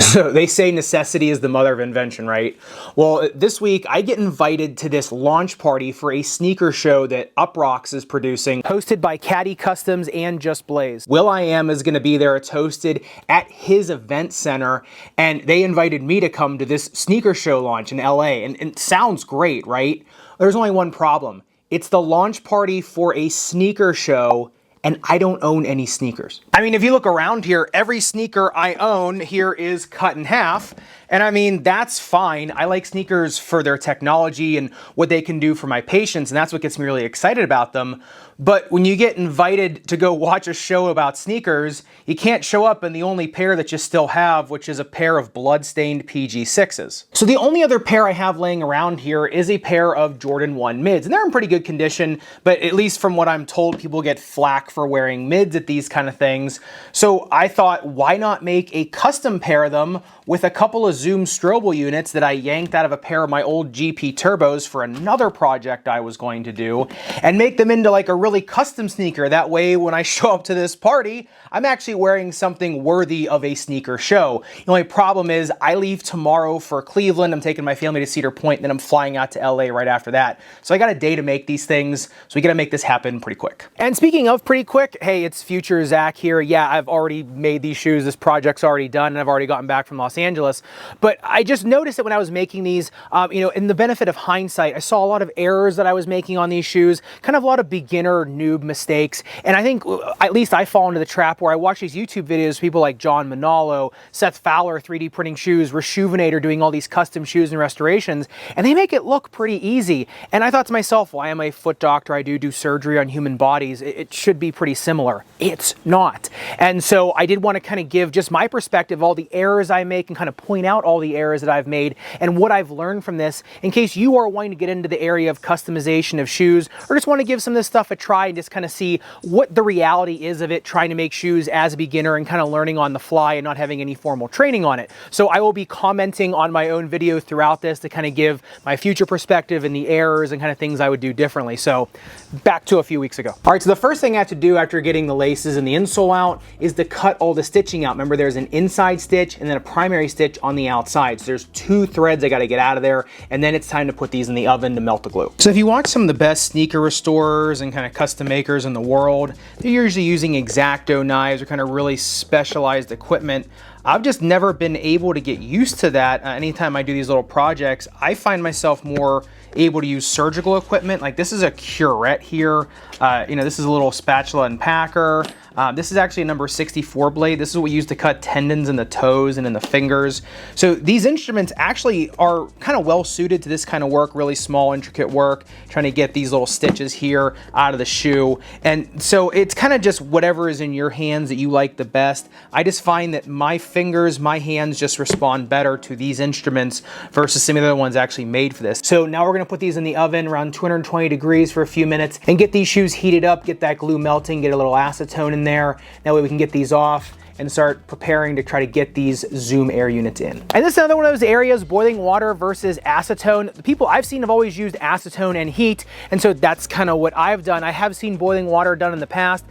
So they say necessity is the mother of invention, right? Well, this week I get invited to this launch party for a sneaker show that Uproxx is producing, hosted by Caddy Customs and Just Blaze. will.i.am is gonna be there. It's hosted at his event center, and they invited me to come to this sneaker show launch in LA, and it sounds great, right? There's only one problem. It's the launch party for a sneaker show, and I don't own any sneakers. I mean, if you look around here, every sneaker I own here is cut in half. And I mean, that's fine. I like sneakers for their technology and what they can do for my patients, and that's what gets me really excited about them. But when you get invited to go watch a show about sneakers, you can't show up in the only pair that you still have, which is a pair of blood-stained PG6s. So the only other pair I have laying around here is a pair of Jordan 1 mids, and they're in pretty good condition, but at least from what I'm told, people get flack for wearing mids at these kind of things. So I thought, why not make a custom pair of them with a couple of Zoom Strobel units that I yanked out of a pair of my old GP Turbos for another project I was going to do, and make them into like a really custom sneaker. That way, when I show up to this party, I'm actually wearing something worthy of a sneaker show. The only problem is I leave tomorrow for Cleveland. I'm taking my family to Cedar Point, and then I'm flying out to LA right after that. So I got a day to make these things, so we gotta make this happen pretty quick. And speaking of pretty quick, hey, it's future Zach here. Yeah, I've already made these shoes. This project's already done, and I've already gotten back from Los Angeles. But I just noticed that when I was making these, you know, in the benefit of hindsight, I saw a lot of errors that I was making on these shoes, kind of a lot of beginner noob mistakes. And I think, at least I fall into the trap where I watch these YouTube videos, people like John Manalo, Seth Fowler, 3D printing shoes, Reshoevnator doing all these custom shoes and restorations, and they make it look pretty easy. And I thought to myself, well, I am a foot doctor, I do surgery on human bodies, it should be pretty similar. It's not. And so I did want to kind of give just my perspective, all the errors I make, and kind of point out all the errors that I've made and what I've learned from this, in case you are wanting to get into the area of customization of shoes, or just want to give some of this stuff a try and just kind of see what the reality is of it, trying to make shoes as a beginner and kind of learning on the fly and not having any formal training on it. So I will be commenting on my own video throughout this to kind of give my future perspective and the errors and kind of things I would do differently. So back to a few weeks ago. All right, so the first thing I have to do after getting the laces and the insole out is to cut all the stitching out. Remember, there's an inside stitch and then a primary stitch on the outside. So there's two threads I got to get out of there, and then it's time to put these in the oven to melt the glue. So if you watch some of the best sneaker restorers and kind of custom makers in the world, they're usually using X-Acto knives or kind of really specialized equipment. I've just never been able to get used to that. Anytime I do these little projects, I find myself more able to use surgical equipment. Like this is a curette here. You know, this is a little spatula and packer. This is actually a number 64 blade. This is what we use to cut tendons in the toes and in the fingers. So these instruments actually are kind of well suited to this kind of work, really small, intricate work, trying to get these little stitches here out of the shoe. And so it's kind of just whatever is in your hands that you like the best. I just find that my fingers, my hands just respond better to these instruments versus some of the other ones actually made for this. So now we're gonna put these in the oven around 220 degrees for a few minutes and get these shoes heated up, get that glue melting, get a little acetone in there. That way we can get these off and start preparing to try to get these Zoom Air units in. And this is another one of those areas, boiling water versus acetone. The people I've seen have always used acetone and heat, and so that's kind of what I've done. I have seen boiling water done in the past.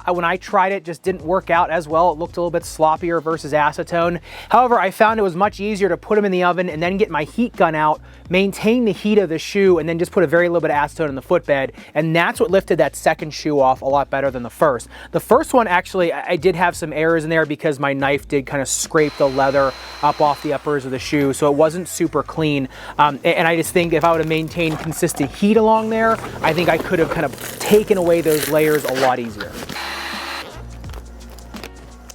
When I tried it, just didn't work out as well. It looked a little bit sloppier versus acetone. However, I found it was much easier to put them in the oven and then get my heat gun out, maintain the heat of the shoe, and then just put a very little bit of acetone in the footbed, and that's what lifted that second shoe off a lot better than the first. The first one, actually, I did have some errors in there because my knife did kind of scrape the leather up off the uppers of the shoe, so it wasn't super clean. And I just think if I would have maintained consistent heat along there, I think I could have kind of taken away those layers a lot easier.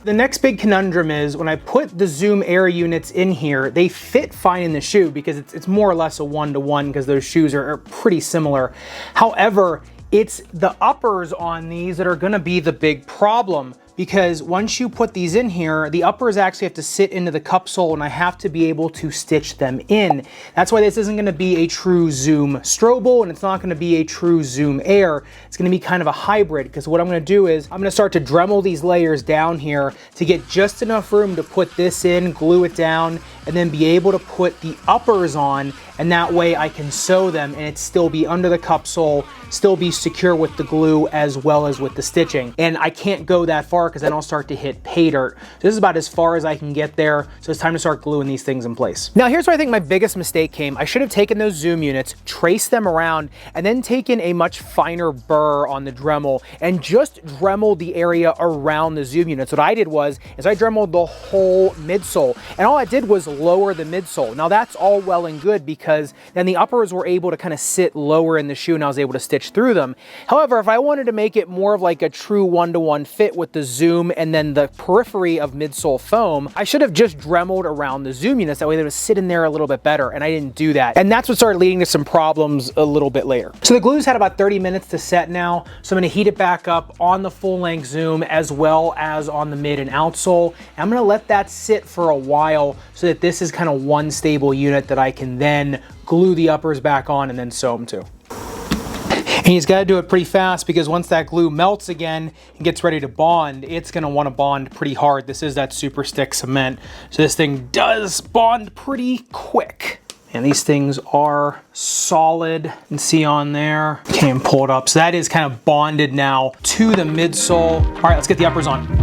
The next big conundrum is when I put the Zoom Air units in here, they fit fine in the shoe because it's more or less a one-to-one because those shoes are pretty similar. However, it's the uppers on these that are gonna be the big problem, because once you put these in here, the uppers actually have to sit into the cup sole and I have to be able to stitch them in. That's why this isn't gonna be a true Zoom Strobel and it's not gonna be a true Zoom Air. It's gonna be kind of a hybrid, because what I'm gonna do is I'm gonna start to Dremel these layers down here to get just enough room to put this in, glue it down, and then be able to put the uppers on, and that way I can sew them and it still be under the cup sole, still be secure with the glue as well as with the stitching. And I can't go that far far because then I'll start to hit pay dirt. So this is about as far as I can get there. So it's time to start gluing these things in place. Now here's where I think my biggest mistake came. I should have taken those zoom units, traced them around, and then taken a much finer burr on the Dremel and just Dremeled the area around the zoom units. What I did was I Dremeled the whole midsole, and all I did was lower the midsole. Now that's all well and good because then the uppers were able to kind of sit lower in the shoe and I was able to stitch through them. However, if I wanted to make it more of like a true one-to-one fit with the zoom and then the periphery of midsole foam, I should have just Dremeled around the zoom units. That way they would sit in there a little bit better, and I didn't do that. And that's what started leading to some problems a little bit later. So the glue's had about 30 minutes to set now. So I'm gonna heat it back up on the full-length zoom as well as on the mid and outsole. And I'm gonna let that sit for a while so that this is kind of one stable unit that I can then glue the uppers back on and then sew them to. And he's got to do it pretty fast because once that glue melts again and gets ready to bond, it's going to want to bond pretty hard. This is that super stick cement. So this thing does bond pretty quick. And these things are solid. You can see on there. Can't even pull it up. So that is kind of bonded now to the midsole. All right, let's get the uppers on.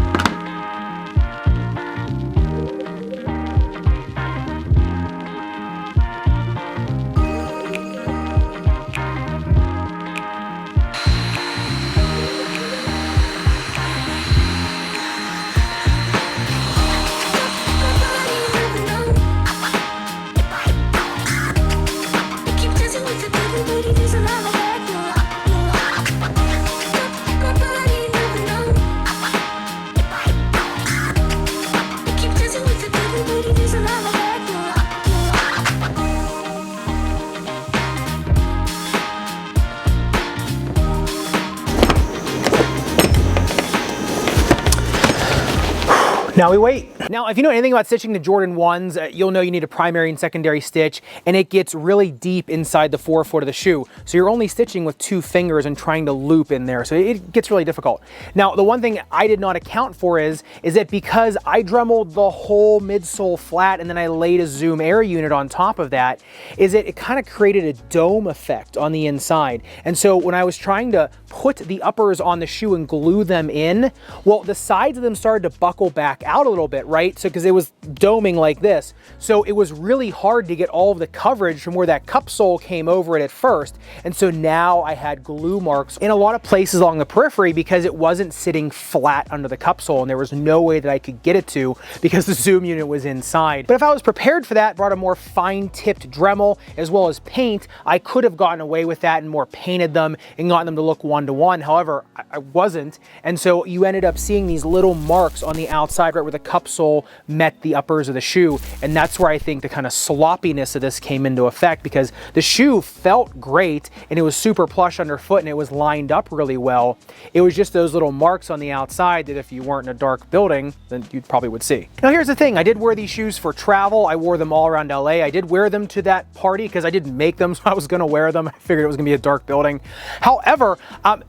Now we wait. Now, if you know anything about stitching the Jordan 1s, you'll know you need a primary and secondary stitch, and it gets really deep inside the forefoot of the shoe. So you're only stitching with 2 fingers and trying to loop in there. So it gets really difficult. Now, the one thing I did not account for is that because I Dremeled the whole midsole flat and then I laid a Zoom Air unit on top of that, is that it kind of created a dome effect on the inside. And so when I was trying to put the uppers on the shoe and glue them in, well, the sides of them started to buckle back out a little bit, right? So because it was doming like this. So it was really hard to get all of the coverage from where that cup sole came over it at first. And so now I had glue marks in a lot of places along the periphery because it wasn't sitting flat under the cup sole and there was no way that I could get it to because the Zoom unit was inside. But if I was prepared for that, brought a more fine-tipped Dremel as well as paint, I could have gotten away with that and more painted them and gotten them to look one-to-one. However, I wasn't. And so you ended up seeing these little marks on the outside right where the cup sole met the uppers of the shoe. And that's where I think the kind of sloppiness of this came into effect because the shoe felt great and it was super plush underfoot and it was lined up really well. It was just those little marks on the outside that if you weren't in a dark building, then you probably would see. Now here's the thing, I did wear these shoes for travel. I wore them all around LA. I did wear them to that party because I didn't make them, so I was gonna wear them. I figured it was gonna be a dark building. However,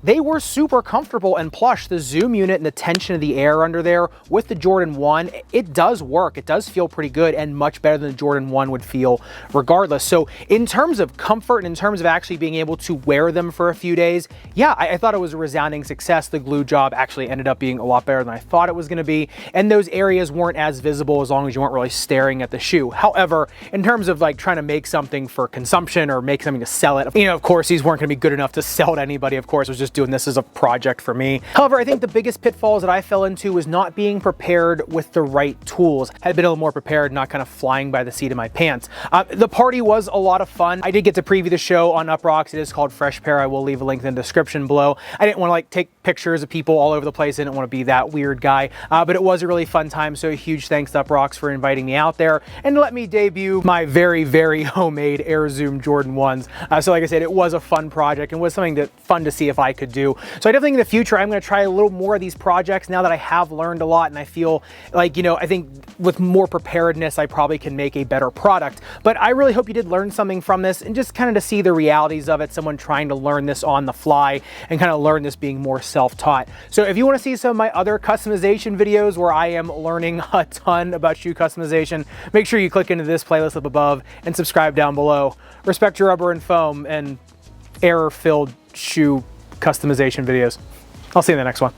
they were super comfortable and plush. The Zoom unit and the tension of the air under there with the Jordan 1, it does work. It does feel pretty good and much better than the Jordan 1 would feel regardless. So in terms of comfort and in terms of actually being able to wear them for a few days, yeah, I thought it was a resounding success. The glue job actually ended up being a lot better than I thought it was gonna be. And those areas weren't as visible as long as you weren't really staring at the shoe. However, in terms of like trying to make something for consumption or make something to sell it, you know, of course, these weren't gonna be good enough to sell to anybody. Of course, I was just doing this as a project for me. However, I think the biggest pitfalls that I fell into was not being prepared with the right tools. Had been a little more prepared, not kind of flying by the seat of my pants. The party was a lot of fun. I did get to preview the show on Uprocks. It is called Fresh Pair. I will leave a link in the description below. I didn't want to like take pictures of people all over the place. I didn't want to be that weird guy, but it was a really fun time. So a huge thanks to Uprocks for inviting me out there and let me debut my very, very homemade Air Zoom Jordan 1s. So like I said, it was a fun project and was something that fun to see if I could do. So I definitely think in the future, I'm going to try a little more of these projects now that I have learned a lot. And I feel like, you know, I think with more preparedness, I probably can make a better product. But I really hope you did learn something from this and just kind of to see the realities of it, someone trying to learn this on the fly and kind of learn this being more self-taught. So if you want to see some of my other customization videos where I am learning a ton about shoe customization, make sure you click into this playlist up above and subscribe down below. Respect your rubber and foam and error-filled shoe customization videos. I'll see you in the next one.